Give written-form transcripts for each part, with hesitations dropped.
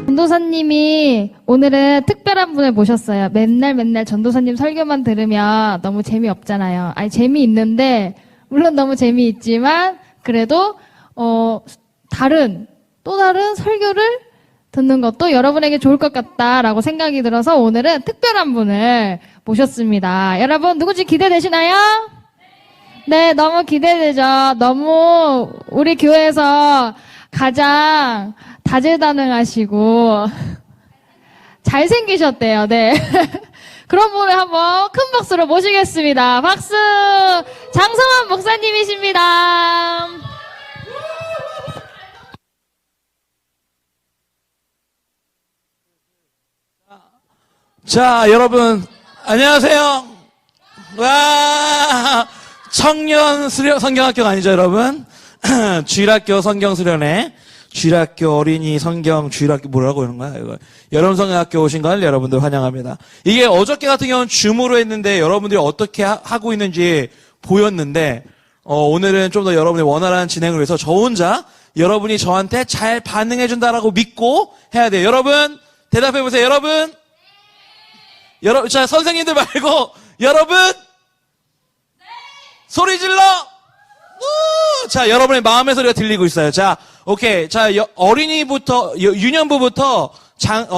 전도사님이 오늘은 특별한 분을 모셨어요. 맨날 전도사님 설교만 들으면 너무 재미없잖아요. 아니, 재미있는데, 물론 너무 재미있지만, 그래도, 또 다른 설교를 듣는 것도 여러분에게 좋을 것 같다라고 생각이 들어서 오늘은 특별한 분을 모셨습니다. 여러분, 누구지 기대되시나요? 네, 너무 기대되죠. 너무 우리 교회에서 가장 다재다능하시고 잘생기셨대요. 네. 그런 분을 한번 큰 박수로 모시겠습니다. 박수! 장성환 목사님이십니다. 자, 여러분 안녕하세요. 와, 청년 성경학교가 아니죠, 여러분? 주일학교 성경수련회, 주일학교 어린이 성경 주일학교 뭐라고 하는 거야, 이거. 여러분 성경학교 오신 걸 여러분들 환영합니다. 이게 어저께 같은 경우는 줌으로 했는데 여러분들이 어떻게 하고 있는지 보였는데, 오늘은 좀 더 여러분이 원활한 진행을 위해서 저 혼자 여러분이 저한테 잘 반응해준다라고 믿고 해야 돼요. 여러분, 대답해보세요. 여러분, 자, 선생님들 말고, 여러분, 소리 질러! 자, 여러분의 마음의 소리가 들리고 있어요. 자, 오케이. 자, 어린이부터, 유년부부터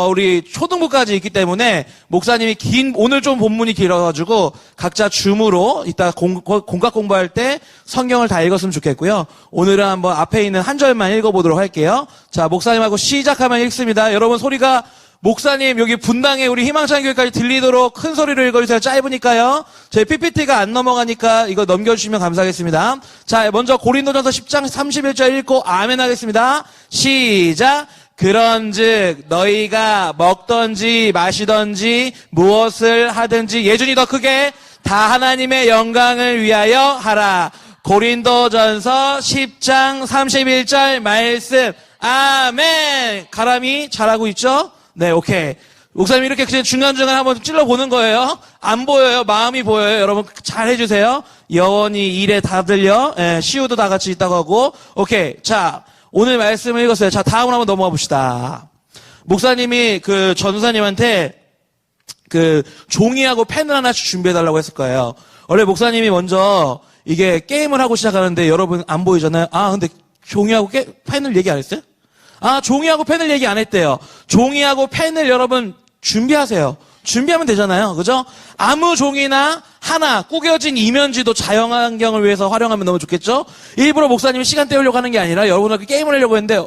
우리 초등부까지 있기 때문에 목사님이 오늘 좀 본문이 길어가지고 각자 줌으로 이따 공각 공부할 때 성경을 다 읽었으면 좋겠고요. 오늘은 한번 앞에 있는 한 절만 읽어보도록 할게요. 자, 목사님하고 시작하면 읽습니다. 여러분 소리가 목사님 여기 분당에 우리 희망찬교회까지 들리도록 큰 소리로 읽어주세요. 짧으니까요. 제 PPT가 안 넘어가니까 이거 넘겨주시면 감사하겠습니다. 자, 먼저 고린도전서 10장 31절 읽고 아멘 하겠습니다. 시작. 그런즉 너희가 먹던지 마시던지 무엇을 하든지 예준이 더 크게 다 하나님의 영광을 위하여 하라. 고린도전서 10장 31절 말씀 아멘. 가람이 잘하고 있죠? 네, 오케이. 목사님 이렇게 그냥 중간중간 한번 찔러보는 거예요. 안 보여요. 마음이 보여요. 여러분 잘 해주세요. 여원이 일에 다 들려. 시우도 다 같이 있다고 하고. 오케이. 자, 오늘 말씀을 읽었어요. 자, 다음으로 한번 넘어가 봅시다. 목사님이 그 전도사님한테 그 종이하고 펜을 하나씩 준비해달라고 했을 거예요. 원래 목사님이 먼저 이게 게임을 하고 시작하는데 여러분 안 보이잖아요. 아, 근데 종이하고 펜을 얘기 안 했어요? 아, 종이하고 펜을 얘기 안 했대요. 종이하고 펜을 여러분 준비하세요. 준비하면 되잖아요. 그죠? 아무 종이나 하나 구겨진 이면지도 자연환경을 위해서 활용하면 너무 좋겠죠? 일부러 목사님이 시간 때우려고 하는 게 아니라 여러분하고 게임을 하려고 했는데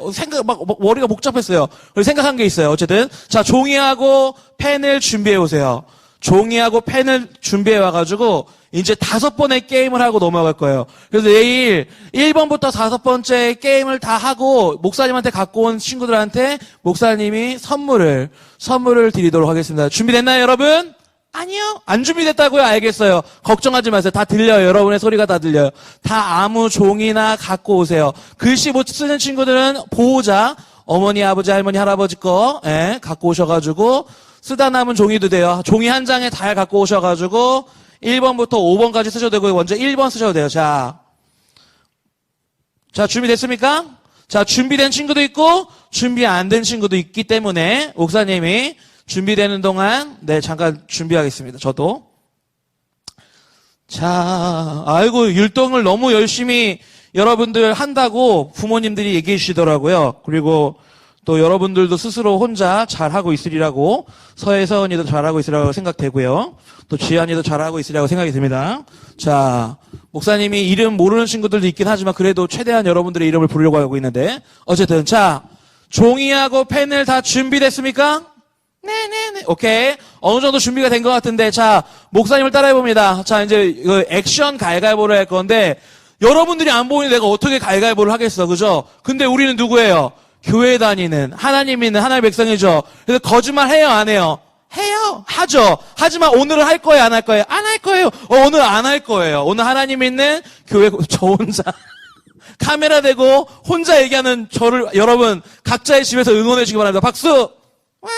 머리가 복잡했어요. 그래서 생각한 게 있어요. 어쨌든 자, 종이하고 펜을 준비해 오세요. 종이하고 펜을 준비해 와가지고 이제 5번의 게임을 하고 넘어갈 거예요. 그래서 내일 1번부터 5번째 게임을 다 하고 목사님한테 갖고 온 친구들한테 목사님이 선물을 드리도록 하겠습니다. 준비됐나요, 여러분? 아니요. 안 준비됐다고요? 알겠어요. 걱정하지 마세요. 다 들려요. 여러분의 소리가 다 들려요. 다 아무 종이나 갖고 오세요. 글씨 못 쓰는 친구들은 보호자, 어머니, 아버지, 할머니, 할아버지 거 갖고 오셔가지고 쓰다 남은 종이도 돼요. 종이 한 장에 다 갖고 오셔가지고 1번부터 5번까지 쓰셔도 되고 먼저 1번 쓰셔도 돼요. 자, 준비됐습니까? 자, 준비된 친구도 있고 준비 안 된 친구도 있기 때문에 목사님이 준비되는 동안 잠깐 준비하겠습니다. 저도. 자, 아이고 율동을 너무 열심히 여러분들 한다고 부모님들이 얘기해 주시더라고요. 그리고 또 여러분들도 스스로 혼자 잘하고 있으리라고 서혜서은이도 잘하고 있으리라고 생각되고요. 또 지한이도 잘하고 있으리라고 생각이 듭니다. 자, 목사님이 이름 모르는 친구들도 있긴 하지만 그래도 최대한 여러분들의 이름을 부르려고 하고 있는데 어쨌든 자, 종이하고 펜을 다 준비됐습니까? 네네네. 오케이. 어느 정도 준비가 된 것 같은데 자, 목사님을 따라해봅니다. 자, 이제 이거 액션 가위바위보를 할 건데 여러분들이 안 보이는 내가 어떻게 가위바위보를 하겠어. 그죠? 근데 우리는 누구예요? 교회 다니는 하나님 있는 하나님의 백성이죠. 그래서 거짓말 해요, 안 해요? 해요. 하죠. 하지만 오늘은 할 거예요, 안 할 거예요? 안 할 거예요. 오늘 안 할 거예요. 오늘 하나님 있는 교회 저 혼자 카메라 대고 혼자 얘기하는 저를 여러분 각자의 집에서 응원해 주시기 바랍니다. 박수. 와!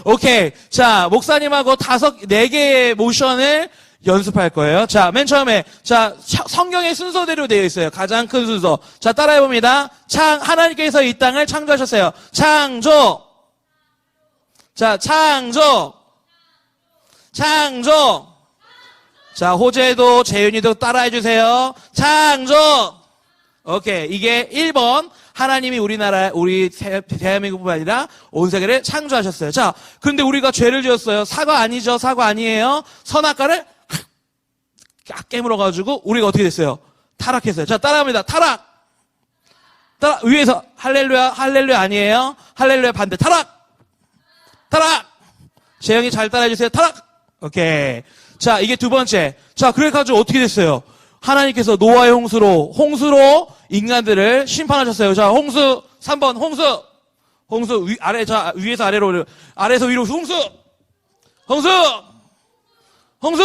오케이. 자, 목사님하고 4개의 모션을 연습할 거예요. 자, 맨 처음에, 자, 성경의 순서대로 되어 있어요. 가장 큰 순서. 자, 따라해봅니다. 하나님께서 이 땅을 창조하셨어요. 창조. 자, 창조. 창조. 자, 호재도, 재윤이도 따라해주세요. 창조. 오케이. 이게 1번. 하나님이 우리나라, 우리 대한민국뿐만 아니라 온 세계를 창조하셨어요. 자, 근데 우리가 죄를 지었어요. 사과 아니죠? 사과 아니에요? 선악과를 깨물어가지고 우리가 어떻게 됐어요? 타락했어요. 자, 따라합니다. 타락. 위에서 할렐루야, 할렐루야 아니에요? 할렐루야 반대. 타락. 타락. 재영이 잘 따라해주세요. 타락. 오케이. 자, 이게 두 번째. 자, 그래가지고 어떻게 됐어요? 하나님께서 노아의 홍수로 인간들을 심판하셨어요. 자, 홍수 3번 홍수. 홍수 아래 자 위에서 아래로 아래에서 위로 홍수. 홍수. 홍수.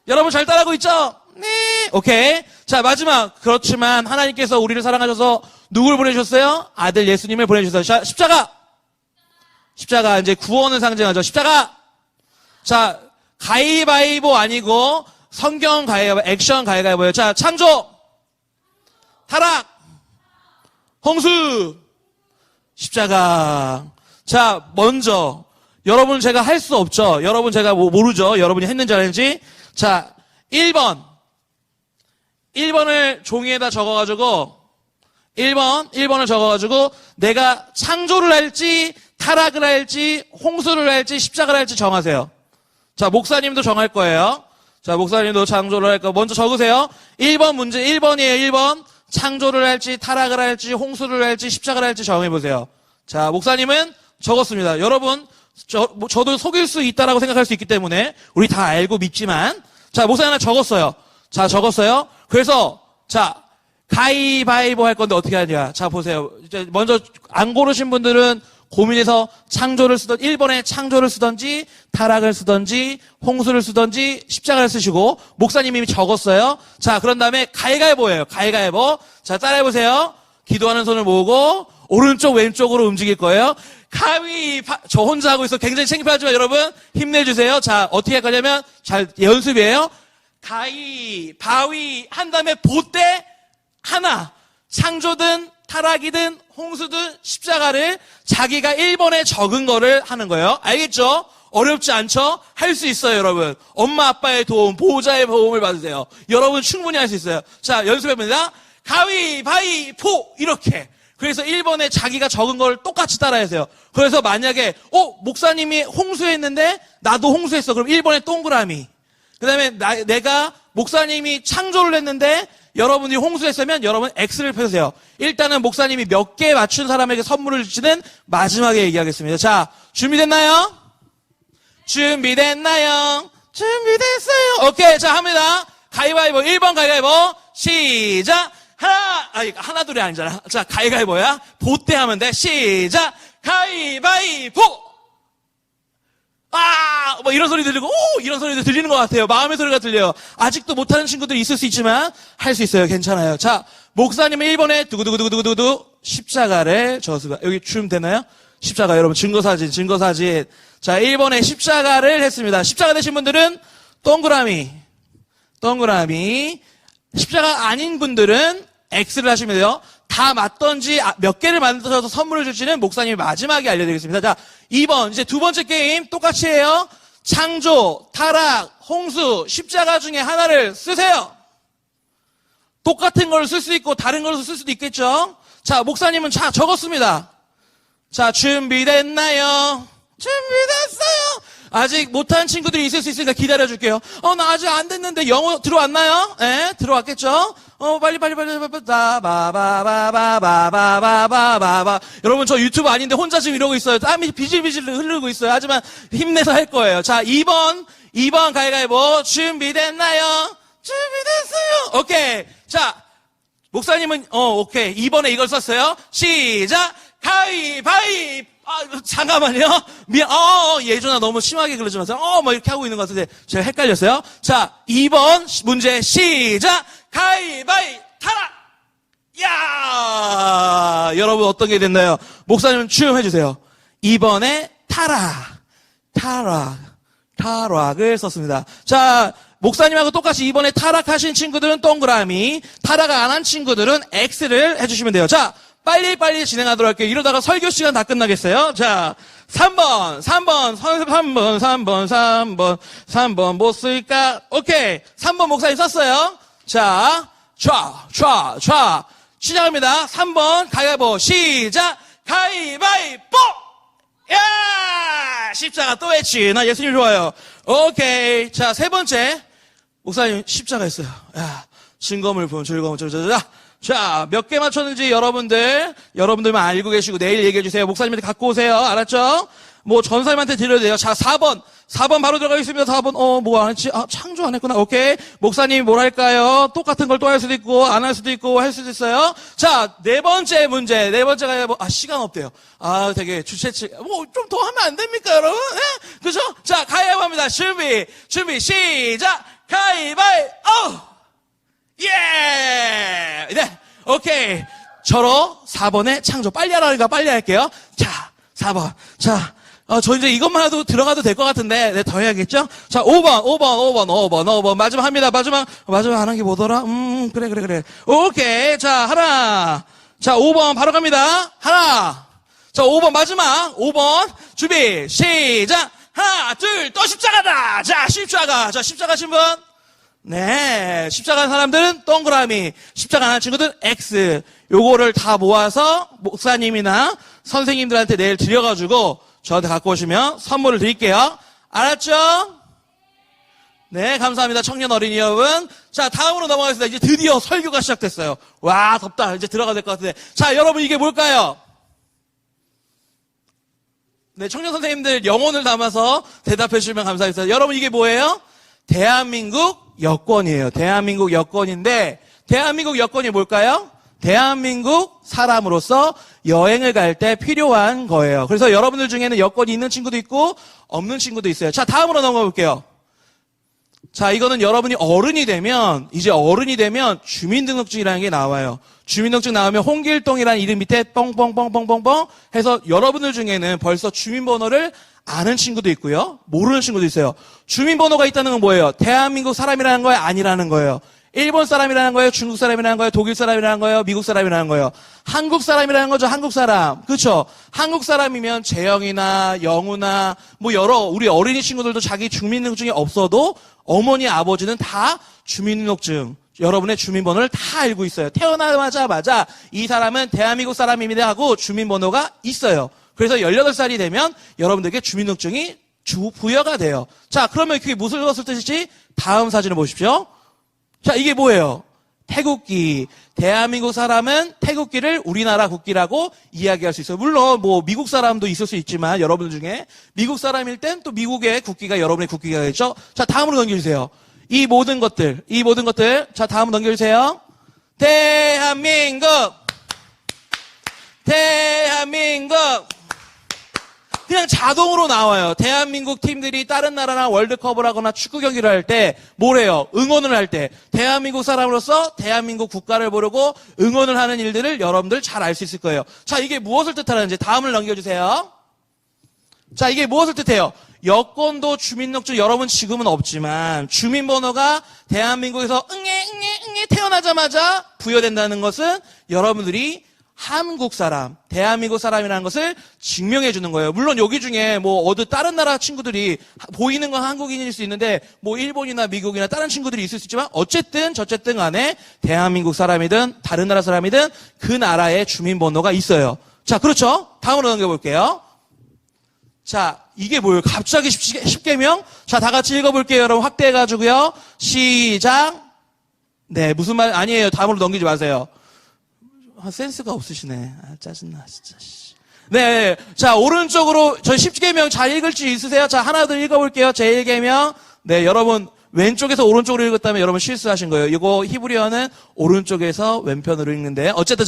여러분 잘 따라하고 있죠? 네. 오케이. 자, 마지막. 그렇지만 하나님께서 우리를 사랑하셔서 누굴 보내주셨어요? 아들 예수님을 보내주셨어요. 자, 십자가. 십자가 이제 구원을 상징하죠. 십자가. 자, 가위바위보 아니고 성경 가위바위보, 액션 가위바위보예요. 자, 창조, 타락, 홍수, 십자가. 자, 먼저 여러분 제가 할 수 없죠. 여러분 제가 모르죠. 여러분이 했는지 안 했는지. 자, 1번을 종이에다 적어가지고 1번을 적어가지고 내가 창조를 할지 타락을 할지 홍수를 할지 십자가를 할지 정하세요. 자, 목사님도 정할 거예요. 자, 목사님도 창조를 할 거 먼저 적으세요. 1번 문제 1번이에요. 1번. 창조를 할지 타락을 할지 홍수를 할지 십자가를 할지 정해보세요. 자, 목사님은 적었습니다. 여러분 저도 속일 수 있다라고 생각할 수 있기 때문에 우리 다 알고 믿지만 자, 목사님 하나 적었어요. 자, 적었어요. 그래서 자, 가위바위보 할 건데 어떻게 하냐. 자, 보세요. 이제 먼저 안 고르신 분들은 고민해서 창조를 1번에 창조를 쓰던지 타락을 쓰던지 홍수를 쓰던지 십자가를 쓰시고 목사님이 이미 적었어요. 자, 그런 다음에 가위바위보예요. 가위바위보. 자, 따라해보세요. 기도하는 손을 모으고 오른쪽 왼쪽으로 움직일 거예요. 저 혼자 하고 있어 굉장히 창피하지만 여러분 힘내주세요. 자, 어떻게 할 거냐면 잘 연습이에요. 바위 한 다음에 보때 하나. 창조든 타락이든 홍수든 십자가를 자기가 1번에 적은 거를 하는 거예요. 알겠죠? 어렵지 않죠? 할 수 있어요, 여러분. 엄마 아빠의 도움, 보호자의 도움을 받으세요. 여러분 충분히 할 수 있어요. 자, 연습해봅니다. 가위바위보 이렇게. 그래서 1번에 자기가 적은 걸 똑같이 따라하세요. 그래서 만약에 목사님이 홍수했는데 나도 홍수했어. 그럼 1번에 동그라미. 그 다음에 내가 목사님이 창조를 했는데 여러분이 홍수했으면 여러분 X를 펴세요. 일단은 목사님이 몇 개 맞춘 사람에게 선물을 주시는 마지막에 얘기하겠습니다. 자, 준비됐나요? 준비됐나요? 준비됐어요. 오케이, 자, 합니다. 가위바위보, 1번 가위바위보, 시작! 하나 둘이 아니잖아. 자, 가위바위보야. 보때 하면 돼. 시작! 가위바위보! 뭐 이런 소리 들리고, 이런 소리도 들리는 것 같아요. 마음의 소리가 들려요. 아직도 못하는 친구들이 있을 수 있지만, 할 수 있어요. 괜찮아요. 자, 목사님은 1번에 두구두구두구두구두구 십자가를 저수가, 여기 춤 되나요? 십자가, 여러분, 증거사진. 자, 1번에 십자가를 했습니다. 십자가 되신 분들은 동그라미. 십자가 아닌 분들은 X를 하시면 돼요. 다 맞던지 몇 개를 만들어서 선물을 줄지는 목사님이 마지막에 알려드리겠습니다. 자, 2번 이제 두 번째 게임 똑같이 해요. 창조, 타락, 홍수, 십자가 중에 하나를 쓰세요. 똑같은 걸 쓸 수 있고 다른 걸 쓸 수도 있겠죠. 자, 목사님은 적었습니다. 자, 준비됐나요? 준비됐어요. 아직 못한 친구들이 있을 수 있으니까 기다려줄게요. 나 아직 안 됐는데 영어 들어왔나요? 예, 들어왔겠죠? 빨리. 바바바바바바바바바바바. 여러분, 저 유튜브 아닌데 혼자 지금 이러고 있어요. 땀이 비질비질 흐르고 있어요. 하지만 힘내서 할 거예요. 자, 2번 가위바위보. 준비됐나요? 준비됐어요. 오케이. 자, 목사님은, 오케이. 2번에 이걸 썼어요. 시작! 가위바위보! 잠깐만요. 예전아 너무 심하게 그러지 마세요. 이렇게 하고 있는 것 같은데 제가 헷갈렸어요. 자, 2번 문제 시작. 가위바위 타락. 야, 여러분 어떤 게 됐나요? 목사님 추첨해 주세요. 2번에 타락. 타락을 썼습니다. 자, 목사님하고 똑같이 이번에 타락하신 친구들은 동그라미, 타락 안 한 친구들은 X를 해주시면 돼요. 자, 빨리 진행하도록 할게요. 이러다가 설교 시간 다 끝나겠어요. 자, 3번 뭐 쓸까? 오케이. 3번 목사님 썼어요. 자, 촤. 시작합니다. 3번 가위바위보 시작. 가위바위보! 야! 십자가 또 했지. 나 예수님 좋아요. 오케이. 자, 세 번째. 목사님 십자가 했어요. 야, 즐거움을. 자, 몇 개 맞췄는지 여러분들만 알고 계시고 내일 얘기해 주세요. 목사님한테 갖고 오세요. 알았죠? 뭐 전사님한테 드려도 돼요. 자, 4번 바로 들어가겠습니다. 4번 뭐 안 했지? 창조 안 했구나. 오케이. 목사님이 뭘 할까요? 똑같은 걸 또 할 수도 있고 안 할 수도 있고 할 수도 있어요. 자, 네 번째가 시간 없대요. 되게 주체치 뭐 좀 더 하면 안 됩니까, 여러분? 예? 그죠? 자, 가위바위보 합니다. 준비 시작. 가위바위보! 예! 네, 오케이. 저로 4번에 창조. 빨리 하라니까 빨리 할게요. 자, 4번. 자, 저 이제 이것만 해도 들어가도 될 것 같은데, 네, 더 해야겠죠? 자, 5번. 마지막 합니다. 마지막 하는 게 뭐더라? 그래. 오케이. 자, 하나. 자, 5번 바로 갑니다. 하나. 자, 5번 마지막. 5번. 준비, 시작. 하나, 둘, 또 십자가다! 자, 십자가 하신 분? 네, 십자가 한 사람들은 동그라미, 십자가 안 한 친구들은 X. 요거를 다 모아서 목사님이나 선생님들한테 내일 드려가지고 저한테 갖고 오시면 선물을 드릴게요. 알았죠? 네, 감사합니다. 청년 어린이 여러분. 자, 다음으로 넘어가겠습니다. 이제 드디어 설교가 시작됐어요. 와, 덥다. 이제 들어가야 될 것 같은데. 자, 여러분 이게 뭘까요? 네, 청년 선생님들 영혼을 담아서 대답해 주시면 감사하겠습니다. 여러분 이게 뭐예요? 대한민국 여권이에요. 대한민국 여권인데, 대한민국 여권이 뭘까요? 대한민국 사람으로서 여행을 갈 때 필요한 거예요. 그래서 여러분들 중에는 여권이 있는 친구도 있고 없는 친구도 있어요. 자, 다음으로 넘어가 볼게요. 자, 이거는 여러분이 어른이 되면 주민등록증이라는 게 나와요. 주민등록증 나오면 홍길동이라는 이름 밑에 뻥뻥뻥뻥뻥뻥 해서 여러분들 중에는 벌써 주민번호를 아는 친구도 있고요. 모르는 친구도 있어요. 주민번호가 있다는 건 뭐예요? 대한민국 사람이라는 거예요? 아니라는 거예요? 일본 사람이라는 거예요? 중국 사람이라는 거예요? 독일 사람이라는 거예요? 미국 사람이라는 거예요? 한국 사람이라는 거죠? 한국 사람. 그렇죠? 한국 사람이면 재영이나 영우나 뭐 우리 어린이 친구들도 자기 주민등록증이 없어도 어머니, 아버지는 다 주민등록증, 여러분의 주민번호를 다 알고 있어요. 태어나자마자 이 사람은 대한민국 사람입니다 하고 주민번호가 있어요. 그래서 18살이 되면 여러분들에게 주민등록증이 부여가 돼요. 자, 그러면 그게 무슨 뜻이지? 다음 사진을 보십시오. 자, 이게 뭐예요? 태국기. 대한민국 사람은 태국기를 우리나라 국기라고 이야기할 수 있어요. 물론 뭐 미국 사람도 있을 수 있지만 여러분들 중에 미국 사람일 땐 또 미국의 국기가 여러분의 국기가겠죠? 자, 다음으로 넘겨주세요. 이 모든 것들. 자, 다음으로 넘겨주세요. 대한민국. 그냥 자동으로 나와요. 대한민국 팀들이 다른 나라랑 월드컵을 하거나 축구 경기를 할 때 뭐래요? 응원을 할 때 대한민국 사람으로서 대한민국 국가를 부르고 응원을 하는 일들을 여러분들 잘 알 수 있을 거예요. 자, 이게 무엇을 뜻하는지 다음을 넘겨주세요. 자, 이게 무엇을 뜻해요? 여권도 주민등록증 여러분 지금은 없지만 주민번호가 대한민국에서 응애 태어나자마자 부여된다는 것은 여러분들이 한국 사람, 대한민국 사람이라는 것을 증명해 주는 거예요. 물론 여기 중에 뭐 어디 다른 나라 친구들이 보이는 건 한국인일 수 있는데 뭐 일본이나 미국이나 다른 친구들이 있을 수 있지만 어쨌든 저쨌든 간에 대한민국 사람이든 다른 나라 사람이든 그 나라의 주민번호가 있어요. 자, 그렇죠? 다음으로 넘겨볼게요. 자, 이게 뭐예요? 갑자기 10개명? 자, 다 같이 읽어볼게요. 여러분 확대해가지고요. 시작. 네, 무슨 말 아니에요. 다음으로 넘기지 마세요. 센스가 없으시네. 짜증나, 진짜. 네. 자, 오른쪽으로, 저희 10개명 잘 읽을 수 있으세요? 자, 하나 더 읽어볼게요. 제1개명. 네, 여러분, 왼쪽에서 오른쪽으로 읽었다면 여러분 실수하신 거예요. 이거 히브리어는 오른쪽에서 왼편으로 읽는데. 어쨌든.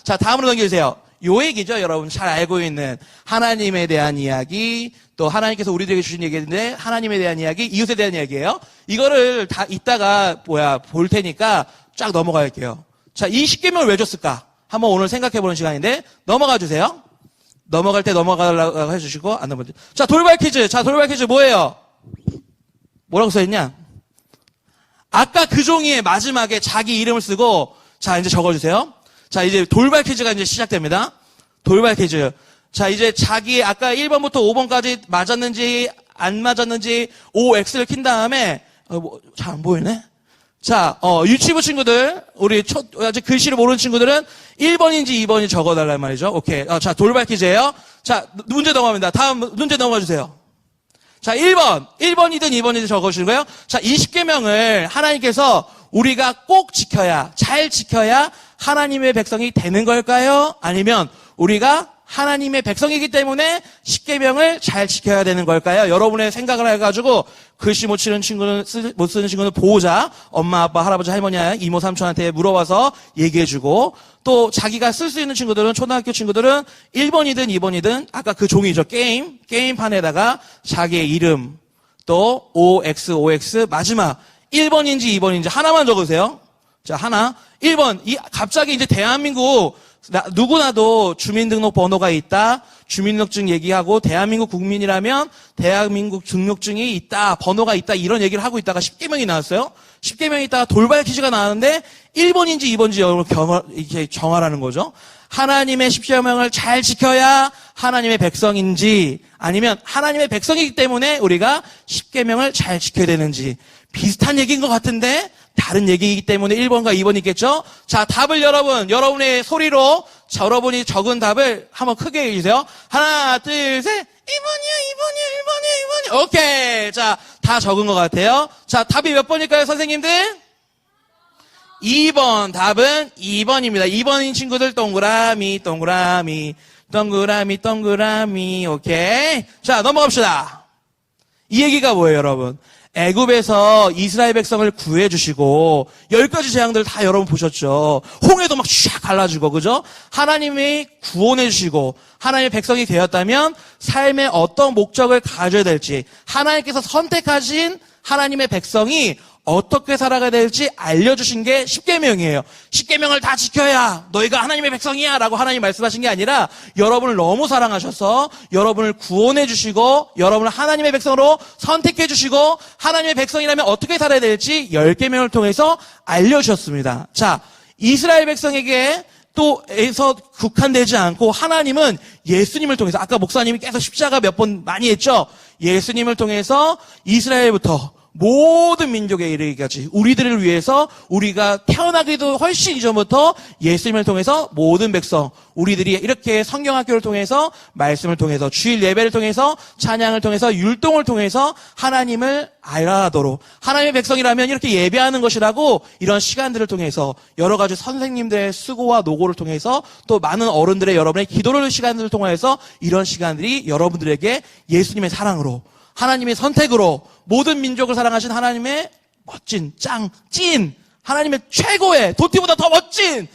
자, 다음으로 넘겨주세요. 요 얘기죠. 여러분 잘 알고 있는 하나님에 대한 이야기, 또 하나님께서 우리들에게 주신 얘기인데 하나님에 대한 이야기, 이웃에 대한 이야기예요. 이거를 다 이따가 볼 테니까 쫙 넘어갈게요. 자, 이 10개명을 왜 줬을까? 한번 오늘 생각해보는 시간인데 넘어가 주세요. 넘어갈 때 넘어가려고 해주시고 안 넘어가죠. 자, 돌발 퀴즈. 뭐예요? 뭐라고 써있냐? 아까 그 종이의 마지막에 자기 이름을 쓰고, 자, 이제 적어주세요. 자, 이제 돌발 퀴즈가 이제 시작됩니다. 돌발 퀴즈. 자, 이제 자기 아까 1번부터 5번까지 맞았는지, 안 맞았는지, OX를 킨 다음에, 잘 안 보이네? 자, 유치부 친구들, 우리 아직 글씨를 모르는 친구들은 1번인지 2번인지 적어달란 말이죠. 오케이. 자, 돌발 퀴즈예요. 자, 문제 넘어갑니다. 다음 문제 넘어가 주세요. 자, 1번이든 2번이든 적어주시는 거예요. 자, 이 10계명을 하나님께서 우리가 꼭 지켜야, 잘 지켜야 하나님의 백성이 되는 걸까요? 아니면 우리가 하나님의 백성이기 때문에 10계명을 잘 지켜야 되는 걸까요? 여러분의 생각을 해가지고 글씨 못 쓰는 친구는 보호자, 엄마, 아빠, 할아버지, 할머니, 이모, 삼촌한테 물어봐서 얘기해주고, 또 자기가 쓸 수 있는 친구들은, 초등학교 친구들은 1번이든 2번이든 아까 그 종이죠. 게임판에다가 자기의 이름, 또 OX 마지막 1번인지 2번인지 하나만 적으세요. 자, 하나. 1번. 갑자기 이제 대한민국 누구나도 주민등록번호가 있다. 주민등록증 얘기하고 대한민국 국민이라면 대한민국 등록증이 있다. 번호가 있다. 이런 얘기를 하고 있다가 10계명이 나왔어요. 10계명이 있다가 돌발 퀴즈가 나왔는데 1번인지 2번인지 여러분 이렇게 정하라는 거죠. 하나님의 10계명을 잘 지켜야 하나님의 백성인지 아니면 하나님의 백성이기 때문에 우리가 10계명을 잘 지켜야 되는지 비슷한 얘기인 것 같은데 다른 얘기이기 때문에 1번과 2번이 있겠죠? 자, 답을 여러분의 소리로 여러분이 적은 답을 한번 크게 해주세요. 하나, 둘, 셋. 1번이요. 오케이. 자, 다 적은 것 같아요. 자, 답이 몇 번일까요, 선생님들? 2번. 답은 2번입니다. 2번인 친구들 동그라미. 오케이. 자, 넘어갑시다. 이 얘기가 뭐예요, 여러분? 애굽에서 이스라엘 백성을 구해주시고 10가지 재앙들 다 여러분 보셨죠. 홍해도 막 쫙 갈라지고 그죠? 하나님이 구원해주시고 하나님의 백성이 되었다면 삶에 어떤 목적을 가져야 될지 하나님께서 선택하신 하나님의 백성이 어떻게 살아가야 될지 알려주신 게 10계명이에요. 10계명을 다 지켜야 너희가 하나님의 백성이야 라고 하나님 말씀하신 게 아니라 여러분을 너무 사랑하셔서 여러분을 구원해 주시고 여러분을 하나님의 백성으로 선택해 주시고 하나님의 백성이라면 어떻게 살아야 될지 10계명을 통해서 알려주셨습니다. 자, 이스라엘 백성에게 또에서 국한되지 않고 하나님은 예수님을 통해서 아까 목사님이 계속 십자가 몇 번 많이 했죠. 예수님을 통해서 이스라엘부터 모든 민족에 이르기까지 우리들을 위해서 우리가 태어나기도 훨씬 이전부터 예수님을 통해서 모든 백성 우리들이 이렇게 성경학교를 통해서 말씀을 통해서 주일 예배를 통해서 찬양을 통해서 율동을 통해서 하나님을 알아가도록 하나님의 백성이라면 이렇게 예배하는 것이라고 이런 시간들을 통해서 여러 가지 선생님들의 수고와 노고를 통해서 또 많은 어른들의 여러분의 기도를 시간들을 통해서 이런 시간들이 여러분들에게 예수님의 사랑으로 하나님의 선택으로 모든 민족을 사랑하신 하나님의 멋진 찐 하나님의 최고의 도티보다 더 멋진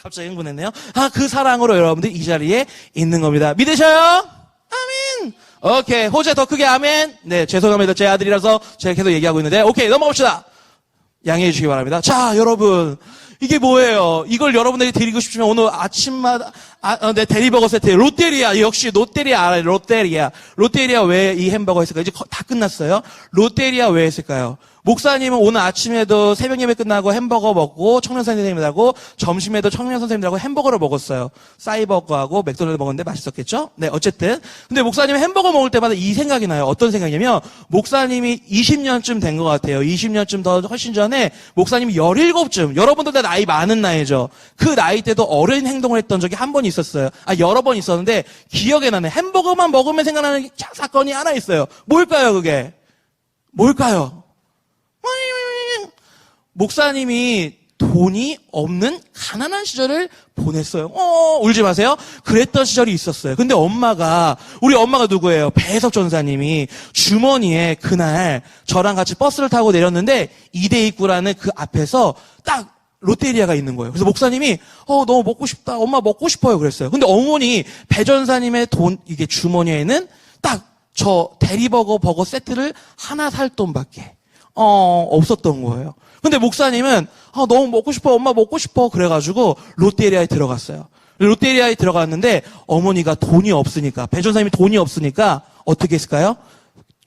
갑자기 흥분했네요. 그 사랑으로 여러분들 이 자리에 있는 겁니다. 믿으셔요? 아멘. 오케이. 호재 더 크게 아멘. 네, 죄송합니다. 제 아들이라서 제가 계속 얘기하고 있는데 오케이, 넘어갑시다. 양해해 주시기 바랍니다. 자, 여러분. 이게 뭐예요? 이걸 여러분들이 드리고 싶으면 오늘 아침마다 네, 대리버거 세트 롯데리아 역시 롯데리아 알아요. 롯데리아 왜 이 햄버거 했을까요? 이제 다 끝났어요. 롯데리아 왜 했을까요? 목사님은 오늘 아침에도 새벽 예배 끝나고 햄버거 먹고 청년 선생님들하고 점심에도 청년 선생님들하고 햄버거를 먹었어요. 싸이버거하고 맥도날드 먹었는데 맛있었겠죠? 네, 어쨌든. 근데 목사님은 햄버거 먹을 때마다 이 생각이 나요. 어떤 생각이냐면 목사님이 20년쯤 된 것 같아요. 20년쯤 더 훨씬 전에 목사님이 17쯤 여러분들 다 나이 많은 나이죠. 그 나이 때도 어린 행동을 했던 적이 한 번 있었어요. 여러 번 있었는데 기억에 나네. 햄버거만 먹으면 생각나는 사건이 하나 있어요. 뭘까요, 그게? 뭘까요? 목사님이 돈이 없는 가난한 시절을 보냈어요. 울지 마세요. 그랬던 시절이 있었어요. 근데 우리 엄마가 누구예요? 배석 전사님이 주머니에 그날 저랑 같이 버스를 타고 내렸는데 이대 입구라는 그 앞에서 딱 롯데리아가 있는 거예요. 그래서 목사님이 너무 먹고 싶다. 엄마 먹고 싶어요. 그랬어요. 근데 어머니 배 전사님의 이게 주머니에는 딱 저 대리버거 버거 세트를 하나 살 돈밖에 없었던 거예요. 근데 목사님은 너무 먹고 싶어. 엄마 먹고 싶어. 그래가지고 롯데리아에 들어갔어요. 롯데리아에 들어갔는데 어머니가 돈이 없으니까 배 전사님이 돈이 없으니까 어떻게 했을까요?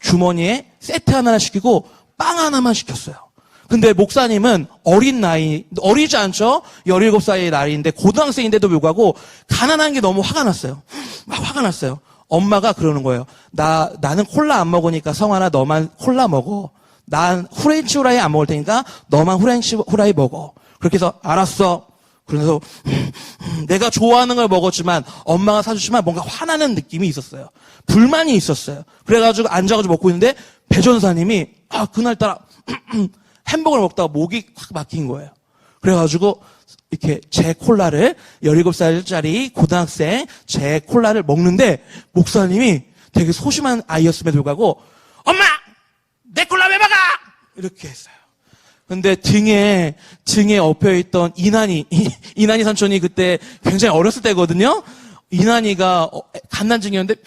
주머니에 세트 하나 시키고 빵 하나만 시켰어요. 근데 목사님은 어리지 않죠? 17살의 나이인데 고등학생인데도 불구하고 가난한 게 너무 화가 났어요. 막 화가 났어요. 엄마가 그러는 거예요. 나는 콜라 안 먹으니까 성환아 너만 콜라 먹어. 난 후렌치 후라이 안 먹을 테니까 너만 후렌치 후라이 먹어. 그렇게 해서 알았어. 그래서 내가 좋아하는 걸 먹었지만 엄마가 사주지만 뭔가 화나는 느낌이 있었어요. 불만이 있었어요. 그래가지고 앉아가지고 먹고 있는데 배 전사님이 그날따라 햄버거를 먹다가 목이 확 막힌 거예요. 그래가지고 이렇게 제 콜라를 17살짜리 고등학생 제 콜라를 먹는데 목사님이 되게 소심한 아이였음에도 불구하고 엄마! 내 콜라 왜 막아! 이렇게 했어요. 근데 등에 엎여있던 이난이 삼촌이 그때 굉장히 어렸을 때거든요. 이난이가 갓난쟁이였는데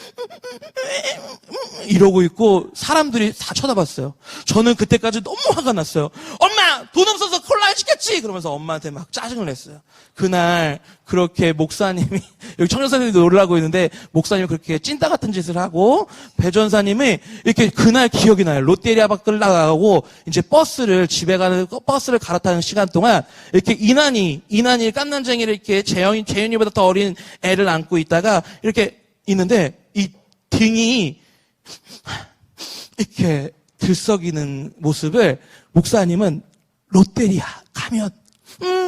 이러고 있고 사람들이 다 쳐다봤어요. 저는 그때까지 너무 화가 났어요. 엄마! 돈 없어서 콜라 시켰지! 그러면서 엄마한테 막 짜증을 냈어요. 그날 그렇게 목사님이 여기 청년사님들도 놀라고 있는데 목사님이 그렇게 찐따 같은 짓을 하고 배 전사님이 이렇게 그날 기억이 나요. 롯데리아 밖을 나가고 이제 집에 가는 버스를 갈아타는 시간 동안 이렇게 이난이 깐난쟁이를 이렇게 재윤이보다 더 어린 애를 안고 있다가 이렇게 있는데 이 등이 이렇게 들썩이는 모습을 목사님은 롯데리아 가면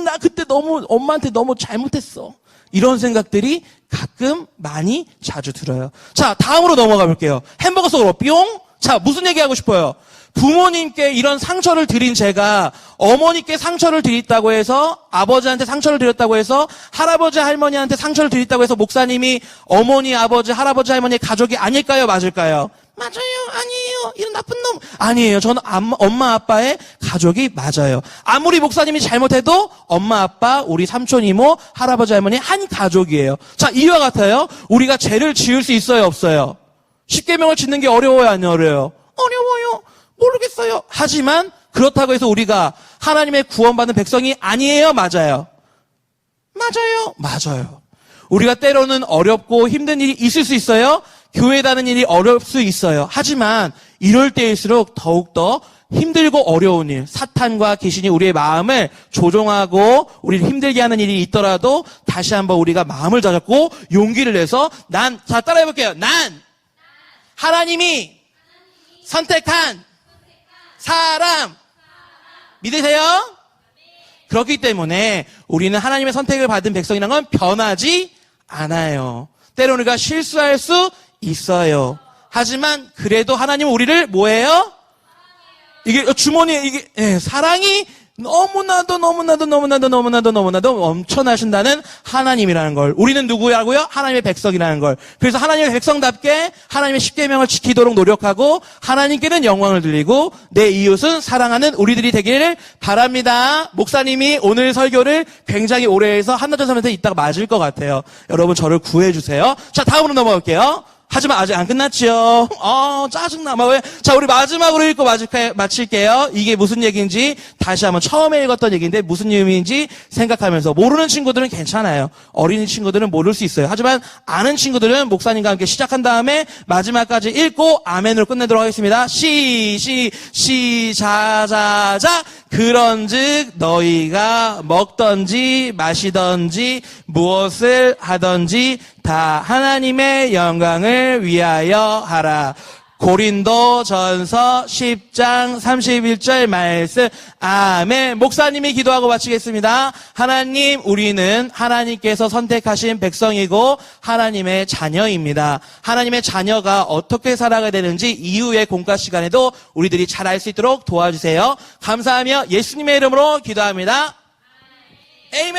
나 그때 엄마한테 너무 잘못했어. 이런 생각들이 가끔 많이 자주 들어요. 자, 다음으로 넘어가 볼게요. 햄버거 속으로 뿅. 자, 무슨 얘기하고 싶어요? 부모님께 이런 상처를 드린 제가 어머니께 상처를 드렸다고 해서 아버지한테 상처를 드렸다고 해서 할아버지 할머니한테 상처를 드렸다고 해서 목사님이 어머니 아버지 할아버지 할머니의 가족이 아닐까요? 맞을까요? 맞아요. 아니에요. 이런 나쁜 놈. 아니에요. 저는 엄마 아빠의 가족이 맞아요. 아무리 목사님이 잘못해도 엄마 아빠 우리 삼촌 이모 할아버지 할머니 한 가족이에요. 자, 이와 같아요. 우리가 죄를 지을 수 있어요 없어요? 십계명을 짓는 게 어려워요 안 어려워요? 어려워요. 모르겠어요. 하지만 그렇다고 해서 우리가 하나님의 구원받는 백성이 아니에요? 맞아요? 맞아요. 우리가 때로는 어렵고 힘든 일이 있을 수 있어요? 교회 다는 일이 어려울 수 있어요. 하지만 이럴 때일수록 더욱더 힘들고 어려운 일, 사탄과 귀신이 우리의 마음을 조종하고 우리를 힘들게 하는 일이 있더라도 다시 한번 우리가 마음을 다잡고 용기를 내서 자 따라해볼게요. 난 하나님이 선택한 사람 믿으세요? 그렇기 때문에 우리는 하나님의 선택을 받은 백성이라는 건 변하지 않아요. 때로는 우리가 실수할 수 있어요. 하지만 그래도 하나님은 우리를 뭐예요? 이게 주머니에 사랑이 너무나도 엄청나신다는 하나님이라는 걸. 우리는 누구라고요? 하나님의 백성이라는 걸. 그래서 하나님의 백성답게 하나님의 십계명을 지키도록 노력하고 하나님께는 영광을 드리고 내 이웃은 사랑하는 우리들이 되기를 바랍니다. 목사님이 오늘 설교를 굉장히 오래 해서 한나절 사면서 이따가 맞을 것 같아요. 여러분 저를 구해주세요. 자, 다음으로 넘어갈게요. 하지만 아직 안 끝났지요. 짜증나. 왜? 자, 우리 마지막으로 읽고 마칠게요. 이게 무슨 얘기인지 다시 한번 처음에 읽었던 얘기인데 무슨 의미인지 생각하면서 모르는 친구들은 괜찮아요. 어린이 친구들은 모를 수 있어요. 하지만 아는 친구들은 목사님과 함께 시작한 다음에 마지막까지 읽고 아멘으로 끝내도록 하겠습니다. 자자자. 그런즉 너희가 먹던지 마시던지 무엇을 하던지 다 하나님의 영광을 위하여 하라. 고린도전서 10장 31절 말씀. 아멘. 목사님이 기도하고 마치겠습니다. 하나님, 우리는 하나님께서 선택하신 백성이고 하나님의 자녀입니다. 하나님의 자녀가 어떻게 살아가야 되는지 이후의 공과 시간에도 우리들이 잘 알 수 있도록 도와주세요. 감사하며 예수님의 이름으로 기도합니다. 아멘.